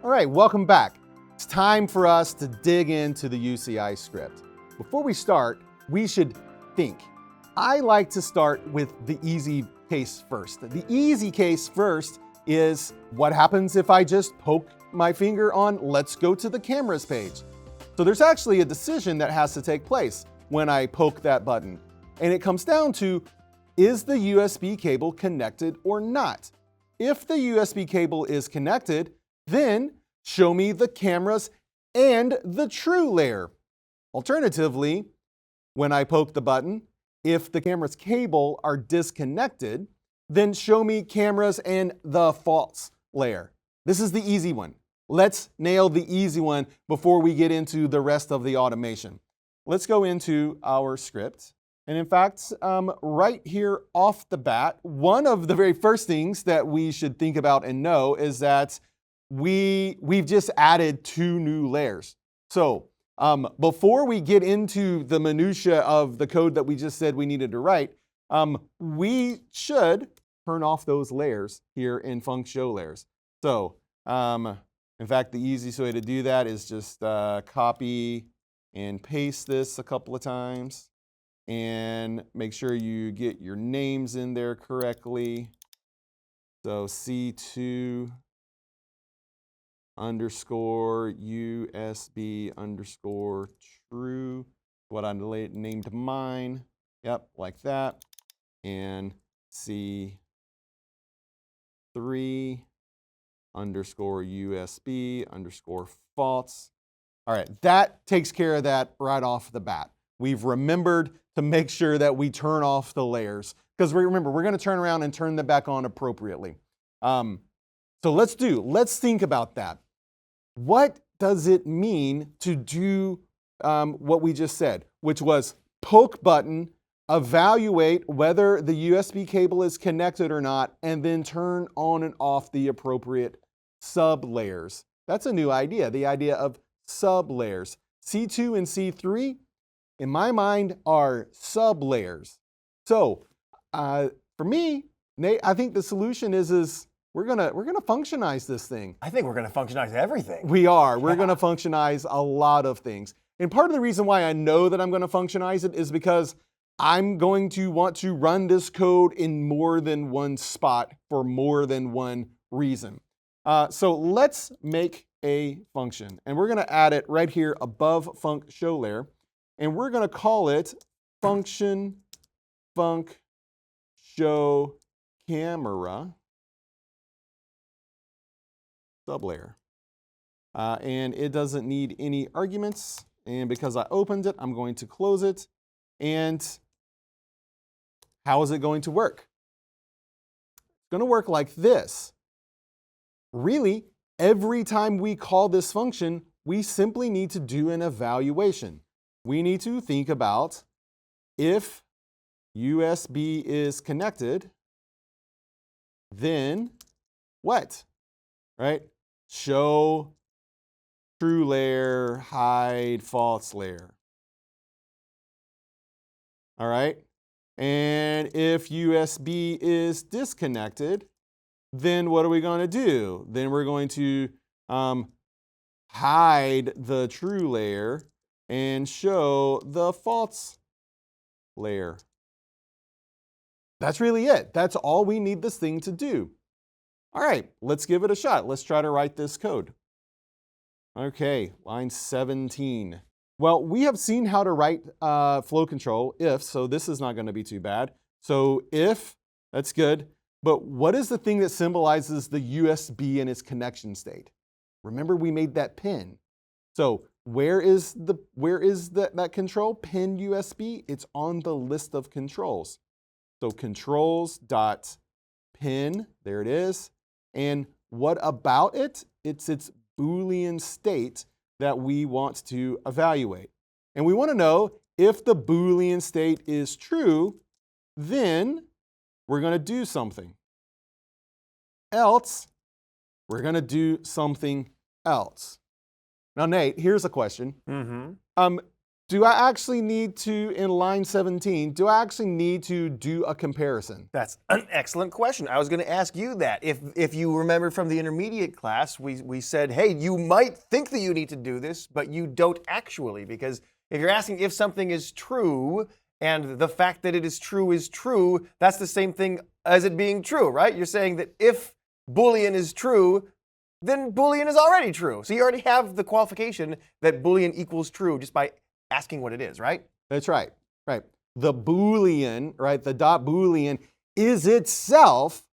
All right, welcome back. It's time for us to dig into the UCI script. Before we start, we should think. I like to start with the easy case first. The easy case first is what happens if I just poke my finger on let's go to the cameras page. So there's actually a decision that has to take place when I poke that button. And it comes down to, is the USB cable connected or not? If the USB cable is connected, then show me the cameras and the true layer. Alternatively, when I poke the button, if the camera's cable are disconnected, then show me cameras and the false layer. This is the easy one. Let's nail the easy one before we get into the rest of the automation. Let's go into our script. And in fact, right here off the bat, one of the very first things that we should think about and know is that we've just added 2 new layers. So before we get into the minutia of the code that we just said we needed to write, we should turn off those layers here in Functionizing. So in fact, the easiest way to do that is just copy and paste this a couple of times and make sure you get your names in there correctly. So C2 underscore USB underscore true, what I named mine. Yep, like that. And C3 underscore USB underscore false. All right, that takes care of that right off the bat. We've remembered to make sure that we turn off the layers, because remember, we're going to turn around and turn them back on appropriately. So let's think about that. What does it mean to do what we just said, which was poke button, evaluate whether the USB cable is connected or not, and then turn on and off the appropriate sublayers? That's a new idea, the idea of sublayers. C2 and C3, in my mind, are sublayers. So for me, Nate, I think the solution is we're gonna functionize this thing. I think we're gonna functionize everything. We are. We're gonna functionize a lot of things. And part of the reason why I know that I'm gonna functionize it is because I'm going to want to run this code in more than one spot for more than one reason. So let's make a function, and we're gonna add it right here above func show layer, and we're gonna call it function func show camera sublayer. And it doesn't need any arguments. And because I opened it, I'm going to close it. And how is it going to work? It's going to work like this. Really, every time we call this function, we simply need to do an evaluation. We need to think about if USB is connected, then what? Right? Show true layer, hide false layer. All right? And if USB is disconnected, then what are we going to do? Then we're going to hide the true layer and show the false layer. That's really it. That's all we need this thing to do. All right, let's give it a shot. Let's try to write this code. Okay, line 17. Well, we have seen how to write flow control if, so this is not going to be too bad. So if, that's good. But what is the thing that symbolizes the USB and its connection state? Remember, we made that pin. So where is that control? Pin USB. It's on the list of controls. So controls dot pin. There it is. And what about it? It's its Boolean state that we want to evaluate. And we want to know if the Boolean state is true, then we're going to do something. Else, we're going to do something else. Now, Nate, here's a question. do I actually need to, in line 17, do I actually need to do a comparison? That's an excellent question. I was going to ask you that. If you remember from the intermediate class, we said, hey, you might think that you need to do this, but you don't actually, because if you're asking if something is true and the fact that it is true, that's the same thing as it being true, right? You're saying that if Boolean is true, then Boolean is already true. So you already have the qualification that Boolean equals true just by asking what it is, right? That's right, right. The Boolean, right, the dot Boolean is itself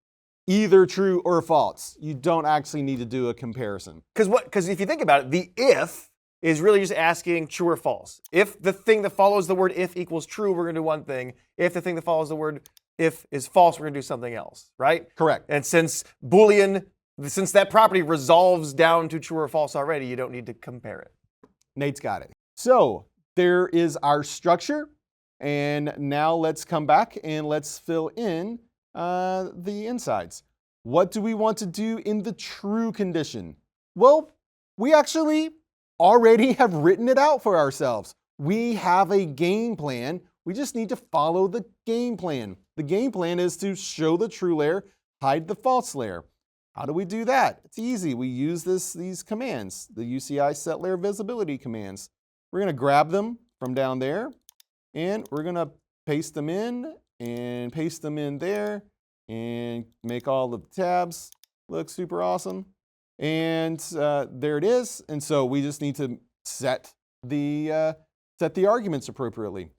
either true or false. You don't actually need to do a comparison. Because if you think about it, the if is really just asking true or false. If the thing that follows the word if equals true, we're going to do one thing. If the thing that follows the word if is false, we're going to do something else, right? Correct. And since Boolean, since that property resolves down to true or false already, you don't need to compare it. Nate's got it. So there is our structure. And now let's come back and let's fill in the insides. What do we want to do in the true condition? Well, we actually already have written it out for ourselves. We have a game plan. We just need to follow the game plan. The game plan is to show the true layer, hide the false layer. How do we do that? It's easy. We use these commands, the UCI set layer visibility commands. We're going to grab them from down there, and we're going to paste them in and paste them in there and make all the tabs look super awesome. And there it is. And so we just need to set the arguments appropriately.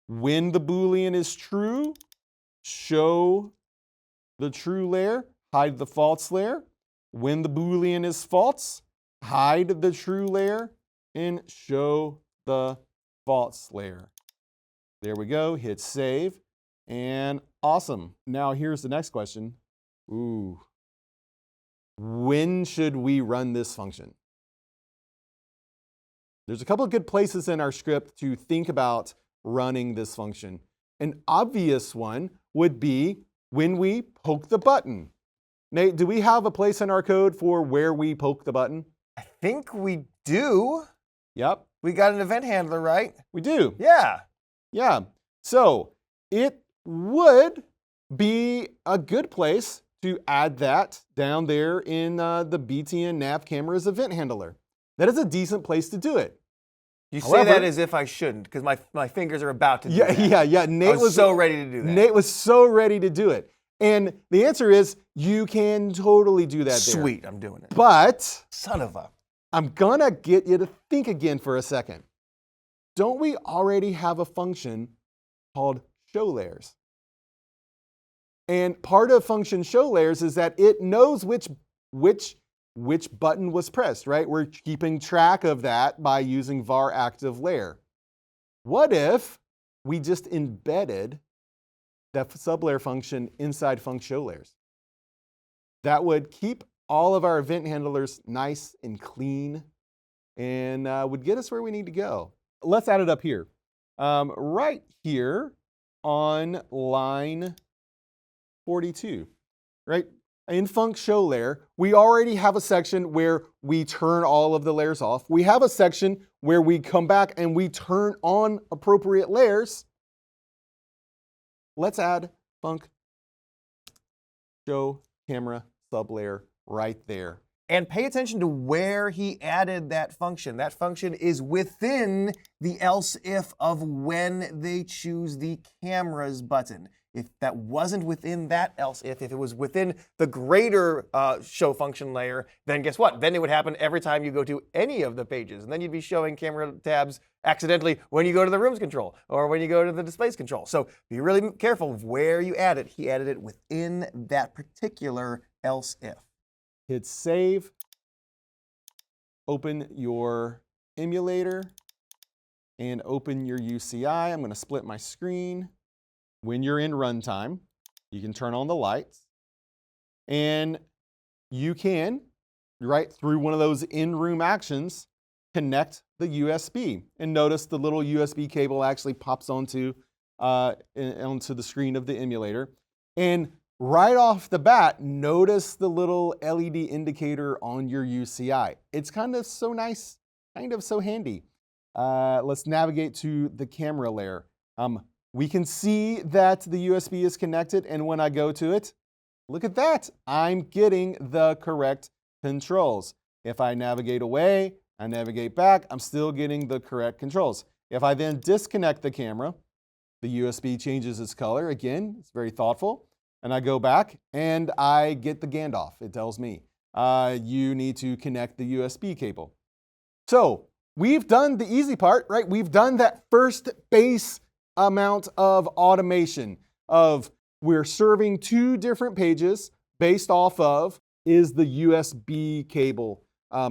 When the Boolean is true, show the true layer, hide the false layer. When the Boolean is false, hide the true layer and show the false layer. There we go, hit save, and awesome. Now here's the next question. Ooh, when should we run this function? There's a couple of good places in our script to think about running this function. An obvious one would be when we poke the button. Nate, do we have a place in our code for where we poke the button? I think we do. Yep. We got an event handler, right? We do. Yeah. Yeah. So it would be a good place to add that down there in the BTN nav cameras event handler. That is a decent place to do it. You say that as if I shouldn't, because my fingers are about to do that. Yeah. Nate was so ready to do that. Nate was so ready to do it. And the answer is you can totally do that there. Sweet, I'm doing it. But son of a... I'm gonna get you to think again for a second. Don't we already have a function called show layers? And part of function show layers is that it knows which button was pressed, right? We're keeping track of that by using var active layer. What if we just embedded that sublayer function inside func show layers? That would keep all of our event handlers nice and clean and would get us where we need to go. Let's add it up here. Right here on line 42, right? In func show layer, we already have a section where we turn all of the layers off. We have a section where we come back and we turn on appropriate layers. Let's add func show camera sublayer right there. And pay attention to where he added that function. That function is within the else if of when they choose the cameras button. If that wasn't within that else if it was within the greater show function layer, then guess what? Then it would happen every time you go to any of the pages. And then you'd be showing camera tabs accidentally when you go to the rooms control or when you go to the displays control. So be really careful of where you add it. He added it within that particular else if. Hit save, open your emulator, and open your UCI. I'm going to split my screen. When you're in runtime, you can turn on the lights, and you can, right through one of those in-room actions, connect the USB. And notice the little USB cable actually pops onto the screen of the emulator. And right off the bat, notice the little LED indicator on your UCI. It's kind of so nice, kind of so handy. let's navigate to the camera layer. We can see that the USB is connected, and when I go to it, look at that. I'm getting the correct controls. If I navigate away, I navigate back, I'm still getting the correct controls. If I then disconnect the camera, the USB changes its color. Again, it's very thoughtful. And I go back and I get the Gandalf. It tells me, you need to connect the USB cable. So we've done the easy part, right? We've done that first base amount of automation of we're serving two different pages based off of, is the USB cable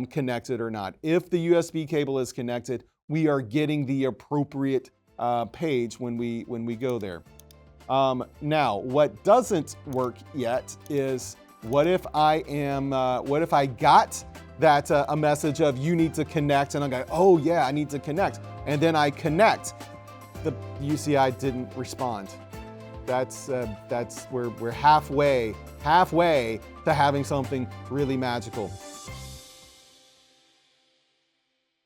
connected or not? If the USB cable is connected, we are getting the appropriate page when we go there. Now, what doesn't work yet is what if I got that a message of you need to connect, and I go, oh yeah, I need to connect, and then I connect, the UCI didn't respond. That's we're halfway to having something really magical.